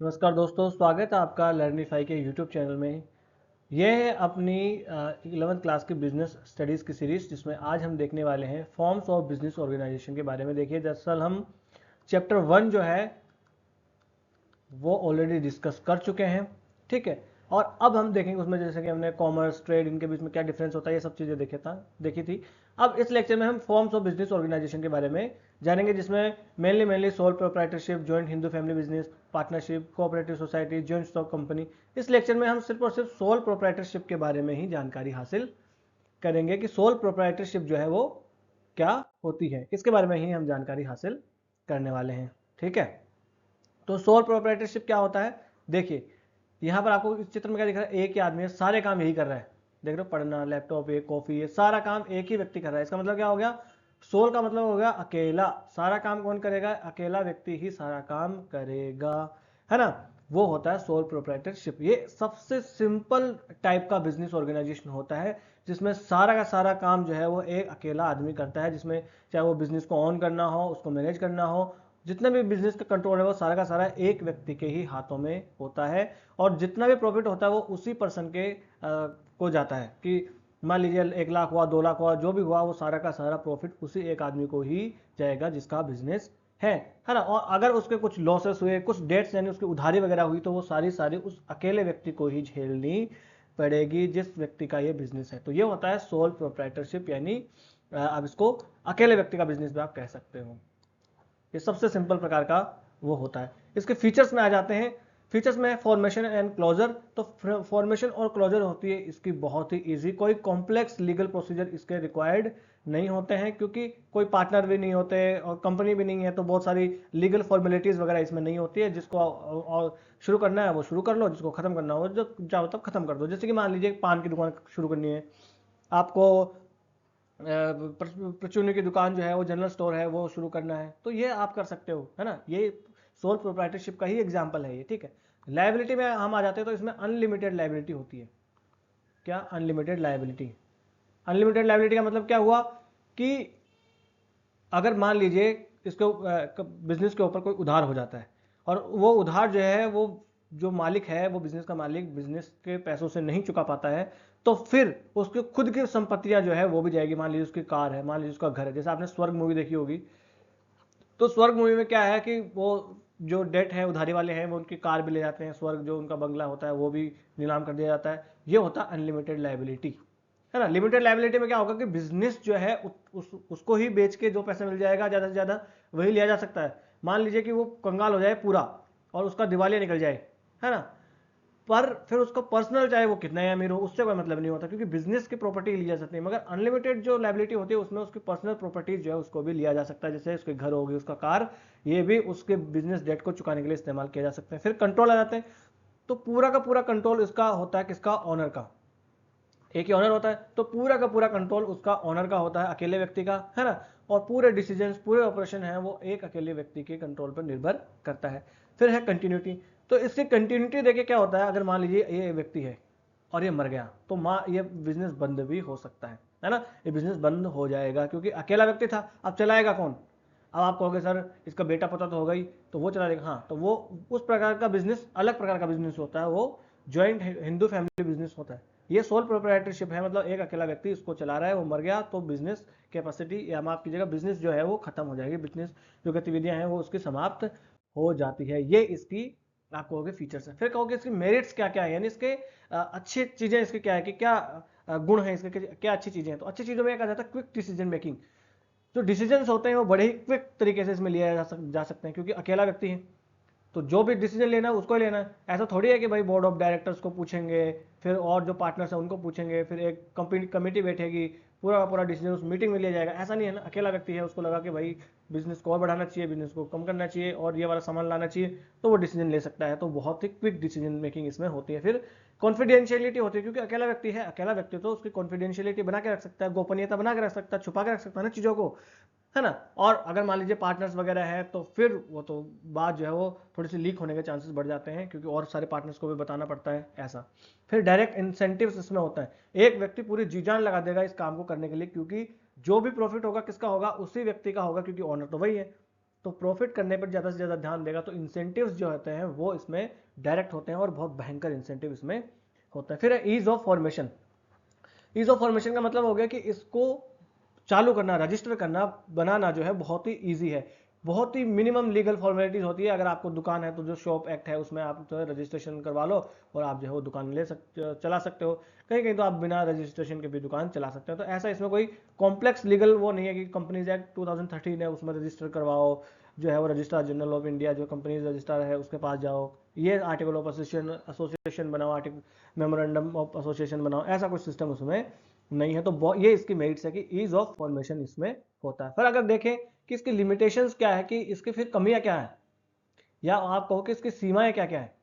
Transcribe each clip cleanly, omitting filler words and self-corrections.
नमस्कार दोस्तों, स्वागत है आपका लर्निफाई के यूट्यूब चैनल में। यह है अपनी 11th क्लास की बिजनेस स्टडीज़ की सीरीज़, जिसमें आज हम देखने वाले हैं फॉर्म्स ऑफ बिजनेस ऑर्गेनाइजेशन के बारे में। देखिए, दरअसल हम चैप्टर 1 जो है वो ऑलरेडी डिस्कस कर चुके हैं, ठीक है। और अब हम देखेंगे उसमें, जैसे कि हमने कॉमर्स ट्रेड इनके बीच में क्या डिफरेंस होता है, ये सब चीज़ें देखी थी। अब इस लेक्चर में हम फॉर्म्स ऑफ बिजनेस ऑर्गेनाइजेशन के बारे में जानेंगे, जिसमें mainly sole proprietorship, joint Hindu family business, partnership, cooperative society, joint stock company. इस लेक्चर में हम सिर्फ और सिर्फ सोल प्रोप्राइटरशिप के बारे में ही जानकारी हासिल करेंगे कि सोल प्रोप्राइटरशिप जो है वो क्या होती है। इसके बारे में ही हम जानकारी हासिल करने वाले हैं, ठीक है। तो सोल प्रोप्राइटरशिप क्या होता है, देखिए यहाँ पर आपको इस चित्र में क्या दिख रहा है, एक ही आदमी है, सारे काम यही कर रहा है। देख रहे हो, पढ़ना, लैपटॉप, ये कॉफी, ये सारा काम एक ही व्यक्ति कर रहा है। इसका मतलब क्या हो गया, सोल का मतलब हो गया अकेला। सारा काम कौन करेगा, अकेला व्यक्ति ही सारा काम करेगा, है ना। वो होता है सोल प्रोप्राइटरशिप। ये सबसे सिंपल टाइप का बिजनेस ऑर्गेनाइजेशन होता है, जिसमें सारा का सारा काम जो है वो एक अकेला आदमी करता है। जिसमें चाहे वो बिजनेस को ऑन करना हो, उसको मैनेज करना हो, जितना भी बिजनेस का कंट्रोल है वो सारा का सारा एक व्यक्ति के ही हाथों में होता है। और जितना भी प्रॉफिट होता है वो उसी पर्सन के को जाता है। कि मान लीजिए 1 लाख हुआ, 2 लाख हुआ, जो भी हुआ वो सारा का सारा प्रॉफिट उसी एक आदमी को ही जाएगा जिसका बिजनेस है ना। और अगर उसके कुछ लॉसेस हुए, कुछ डेट्स यानी उसकी उधारी वगैरह हुई, तो वो सारी सारी उस अकेले व्यक्ति को ही झेलनी पड़ेगी जिस व्यक्ति का ये बिजनेस है। तो ये होता है सोल प्रोप्राइटरशिप, यानी आप इसको अकेले व्यक्ति का बिजनेस भी आप कह सकते हो। ये सबसे सिंपल प्रकार का वो होता है। इसके फीचर्स में आ जाते हैं। फीचर्स में फॉर्मेशन एंड क्लोजर। तो फॉर्मेशन और क्लोजर होती है इसकी बहुत ही इजी। कोई कॉम्प्लेक्स लीगल प्रोसीजर इसके रिक्वायर्ड नहीं होते हैं, क्योंकि कोई पार्टनर भी नहीं होते और कंपनी भी नहीं है, तो बहुत सारी लीगल फॉर्मेलिटीज वगैरह इसमें नहीं होती है। जिसको और शुरू करना है वो शुरू कर लो, जिसको खत्म करना हो जो चाहो तब खत्म कर दो। जैसे कि मान लीजिए पान की दुकान शुरू करनी है आपको, परचूनी की दुकान जो है वो जनरल स्टोर है वो शुरू करना है, तो ये आप कर सकते हो, है ना। ये सोल प्रोप्राइटरशिप का ही एग्जांपल है ये, ठीक है। लाइबिलिटी में हम आ जाते हैं, तो इसमें अनलिमिटेड लाइबिलिटी होती है। क्या अनलिमिटेड लाइबिलिटी, अनलिमिटेड लाइबिलिटी का मतलब क्या हुआ कि अगर मान लीजिए इसको बिजनेस के ऊपर कोई उधार हो जाता है, और वो उधार जो है वो जो मालिक है, वो बिजनेस का मालिक बिजनेस के पैसों से नहीं चुका पाता है, तो फिर उसके खुद की संपत्तियां जो है वो भी जाएगी। मान लीजिए उसकी कार है, मान लीजिए उसका घर है। जैसे आपने स्वर्ग मूवी देखी होगी, तो स्वर्ग मूवी में क्या है कि वो जो डेट है, उधारी वाले हैं, वो उनकी कार भी ले जाते हैं, स्वर्ग जो उनका बंगला होता है वो भी नीलाम कर दिया जाता है। ये होता है अनलिमिटेड लाइबिलिटी, है ना। लिमिटेड लाइबिलिटी में क्या होगा कि बिजनेस जो है उसको ही बेच के जो पैसा मिल जाएगा ज़्यादा से ज़्यादा वही लिया जा सकता है। मान लीजिए कि वो कंगाल हो जाए पूरा और उसका दिवालिया निकल जाए, है ना, पर फिर उसको पर्सनल चाहे वो कितना ही अमीर हो उससे कोई मतलब नहीं होता, क्योंकि बिजनेस की प्रॉपर्टी ली जा सकती है। मगर अनलिमिटेड जो लाइबिलिटी होती है उसमें उसकी पर्सनल प्रॉपर्टीज जो है उसको भी लिया जा सकता है। जैसे उसके घर होगी, उसका कार, ये भी उसके बिजनेस डेट को चुकाने के लिए इस्तेमाल किया जा सकते हैं। फिर कंट्रोल आ जाते हैं। तो पूरा का पूरा कंट्रोल इसका होता है किसका, ऑनर का। एक ही ऑनर होता है, तो पूरा का पूरा कंट्रोल उसका ऑनर का होता है, अकेले व्यक्ति का, है ना। और पूरे डिसीजन, पूरे ऑपरेशन है वो एक अकेले व्यक्ति के कंट्रोल पर निर्भर करता है। फिर है कंटिन्यूटी। तो इसकी कंटिन्यूटी देखिए क्या होता है, अगर मान लीजिए ये व्यक्ति है और ये मर गया, तो ये बिजनेस बंद भी हो सकता है ना। ये बिजनेस बंद हो जाएगा क्योंकि अकेला व्यक्ति था, अब चलाएगा कौन। अब आप कहोगे सर इसका बेटा पोता तो होगा ही, तो वो चला देगा। हाँ, तो वो उस प्रकार का बिजनेस, अलग प्रकार का बिजनेस होता है, वो ज्वाइंट हिंदू फैमिली बिजनेस होता है। ये सोल प्रोप्राइटरशिप है, मतलब एक अकेला व्यक्ति इसको चला रहा है, वो मर गया तो बिजनेस कैपेसिटी, या माफ कीजिएगा, बिजनेस जो है वो खत्म हो जाएगी। बिजनेस जो गतिविधियां हैं वो उसकी समाप्त हो जाती है। ये इसकी आप कहोगे फीचर्स है। फिर कहोगे इसकी मेरिट्स क्या क्या है, यानी इसके अच्छी चीजें इसके क्या है, कि क्या गुण है इसके, क्या अच्छी चीजें हैं। तो अच्छी चीजों में एक आ जाता है क्विक डिसीजन मेकिंग। जो डिसीजन होते हैं वो बड़े ही क्विक तरीके से इसमें लिया जा सकते हैं, क्योंकि अकेला व्यक्ति है तो जो भी डिसीजन लेना है उसको ही लेना है। ऐसा थोड़ी है कि भाई बोर्ड ऑफ डायरेक्टर्स को पूछेंगे, फिर और जो पार्टनर्स हैं उनको पूछेंगे, फिर एक कमेटी बैठेगी, पूरा का पूरा डिसीजन उस मीटिंग में लिया जाएगा। ऐसा नहीं है ना। अकेला व्यक्ति है, उसको लगा कि भाई बिजनेस को और बढ़ाना चाहिए, बिजनेस को कम करना चाहिए और ये वाला सामान लाना चाहिए, तो वो डिसीजन ले सकता है। तो बहुत ही क्विक डिसीजन मेकिंग इसमें होती है। फिर कॉन्फिडेंशियलिटी होती है, क्योंकि अकेला व्यक्ति है, अकेला व्यक्ति तो उसकी कॉन्फिडेंशियलिटी बना के रख सकता है, गोपनीयता बना के रख सकता है, छुपा के रख सकता है ना चीज़ों को, है ना। और अगर मान लीजिए पार्टनर्स वगैरह है, तो फिर वो तो बात जो है वो थोड़ी सी लीक होने के चांसेस बढ़ जाते हैं, क्योंकि और सारे पार्टनर्स को भी बताना पड़ता है ऐसा। फिर डायरेक्ट इंसेंटिव्स इसमें होता है। एक व्यक्ति पूरी जी जान लगा देगा इस काम को करने के लिए, क्योंकि जो भी प्रॉफिट होगा किसका होगा, उसी व्यक्ति का होगा, क्योंकि ऑनर तो वही है। तो प्रॉफिट करने पर ज़्यादा से ज़्यादा ध्यान देगा, तो इंसेंटिव्स जो होते हैं वो इसमें डायरेक्ट होते हैं और बहुत भयंकर इंसेंटिव इसमें होता है। फिर ease of formation. Ease of formation का मतलब हो गया कि इसको चालू करना, रजिस्टर करना, बनाना जो है बहुत ही ईजी है। बहुत ही मिनिमम लीगल फॉर्मेलिटीज होती है। अगर आपको दुकान है तो जो शॉप एक्ट है उसमें आप जो है रजिस्ट्रेशन करवा लो और आप जो है वो दुकान चला सकते हो। कहीं कहीं तो आप बिना रजिस्ट्रेशन के भी दुकान चला सकते हो। तो ऐसा इसमें कोई कॉम्प्लेक्स लीगल वो नहीं है कि कंपनीज एक्ट 2013 है उसमें रजिस्टर करवाओ, जो है वो रजिस्ट्रार जनरल ऑफ इंडिया जो कंपनीज रजिस्ट्रार है उसके पास जाओ, ये आर्टिकल ऑफ एसोसिएशन बनाओ, आर्टिकल मेमोरेंडम ऑफ एसोसिएशन बनाओ, ऐसा कुछ सिस्टम उसमें नहीं है। तो ये इसकी मेरिट्स है कि ईज ऑफ फॉर्मेशन इसमें होता है। फिर अगर देखें कि इसकी लिमिटेशंस क्या है, कि इसकी फिर कमियां क्या है, या आप कहो कि इसकी सीमाएं क्या क्या है,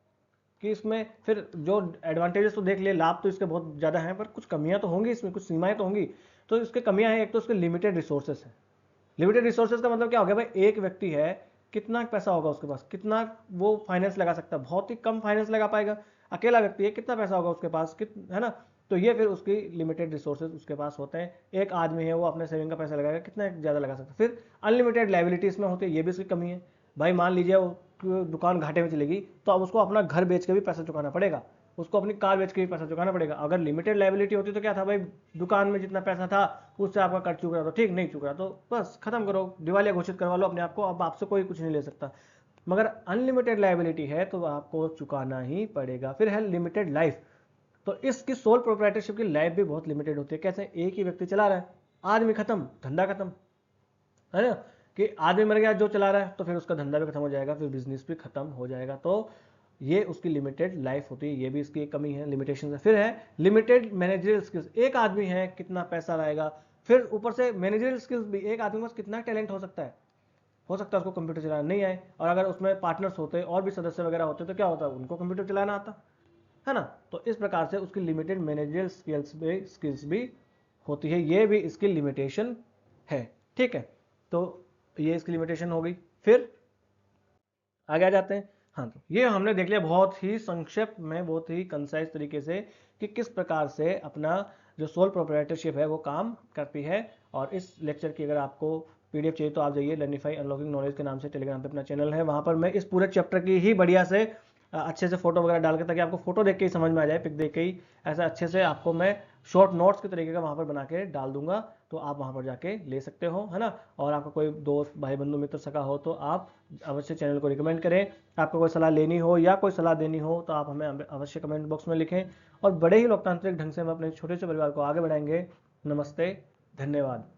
कि इसमें फिर जो एडवांटेजेस तो देख लिए, लाभ तो इसके बहुत ज़्यादा हैं, पर कुछ कमियां तो होंगी इसमें, कुछ सीमाएं तो होंगी। तो इसके कमियां हैं, एक तो इसके लिमिटेड रिसोर्सेस है। लिमिटेड रिसोर्सेज का मतलब क्या हो गया भाई, एक व्यक्ति है, कितना पैसा होगा उसके पास, कितना वो फाइनेंस लगा सकता है, बहुत ही कम फाइनेंस लगा पाएगा। अकेला व्यक्ति है, कितना पैसा होगा उसके पास, है ना। तो ये फिर उसकी लिमिटेड रिसोर्सेज उसके पास होते हैं। एक आदमी है वो अपने सेविंग का पैसा लगाएगा, कितना ज़्यादा लगा सकता है। फिर अनलिमिटेड लाइबिलिटी इसमें होती है, ये भी उसकी कमी है। भाई मान लीजिए वो दुकान घाटे में चलेगी तो अब उसको अपना घर बेच के भी पैसा चुकाना पड़ेगा, उसको अपनी कार बेच के भी पैसा चुकाना पड़ेगा। अगर लिमिटेड लाइबिलिटी होती तो क्या था भाई, दुकान में जितना पैसा था उससे आपका कर चुक रहा, तो ठीक, नहीं चुक रहा तो बस खत्म करो, दिवालिया घोषित करवा लो अपने आप को, अब आपसे कोई कुछ नहीं ले सकता। मगर अनलिमिटेड लाइबिलिटी है तो आपको चुकाना ही पड़ेगा। फिर है लिमिटेड लाइफ। तो इसकी सोल प्रोप्राइटरशिप की लाइफ भी बहुत लिमिटेड होती है। कैसे, एक ही व्यक्ति चला रहा है, आदमी खत्म, धंधा खत्म, है ना। कि आदमी मर गया जो चला रहा है तो फिर उसका धंधा भी खत्म हो जाएगा, फिर बिजनेस भी खत्म हो जाएगा। तो ये उसकी लिमिटेड लाइफ होती है, ये भी इसकी एक कमी है, लिमिटेशन है। फिर है लिमिटेड मैनेजरियल स्किल्स। एक आदमी है, कितना पैसा लाएगा। फिर ऊपर से मैनेजरियल स्किल्स भी, एक आदमी के पास कितना टैलेंट हो सकता है, उसको कंप्यूटर चलाना नहीं आए, और अगर उसमें पार्टनर्स होते और भी सदस्य वगैरह होते तो क्या होता है, उनको कंप्यूटर चलाना आता, है ना। तो इस प्रकार से उसकी लिमिटेड मैनेजरियल स्किल्स भी होती है, ये भी इसकी लिमिटेशन है। ठीक है, तो ये इसकी लिमिटेशन हो गई। फिर आगे आ जाते हैं। हाँ, तो ये हमने देख लिया बहुत ही संक्षेप में, बहुत ही कंसाइज तरीके से, कि किस प्रकार से अपना जो सोल प्रोप्राइटरशिप है वो काम करती है। और इस लेक्चर की अगर आपको पीडीएफ चाहिए तो आप जाइए लर्निफाई अनलॉकिंग नॉलेज के नाम से टेलीग्राम पे अपना चैनल है, वहाँ पर मैं इस पूरे चैप्टर की ही बढ़िया से अच्छे से फोटो वगैरह डाल के, ताकि आपको फोटो देख के ही समझ में आ जाए, पिक देख के ही, ऐसा अच्छे से आपको मैं शॉर्ट नोट्स के तरीके का वहाँ पर बना के डाल दूंगा, तो आप वहाँ पर जाके ले सकते हो, है ना। और आपका कोई दोस्त, भाई, बंधु, मित्र, सका हो तो आप अवश्य चैनल को रिकमेंड करें। आपको कोई सलाह लेनी हो या कोई सलाह देनी हो तो आप हमें अवश्य कमेंट बॉक्स में लिखें, और बड़े ही लोकतांत्रिक ढंग से हम अपने छोटे से परिवार को आगे बढ़ाएंगे। नमस्ते, धन्यवाद।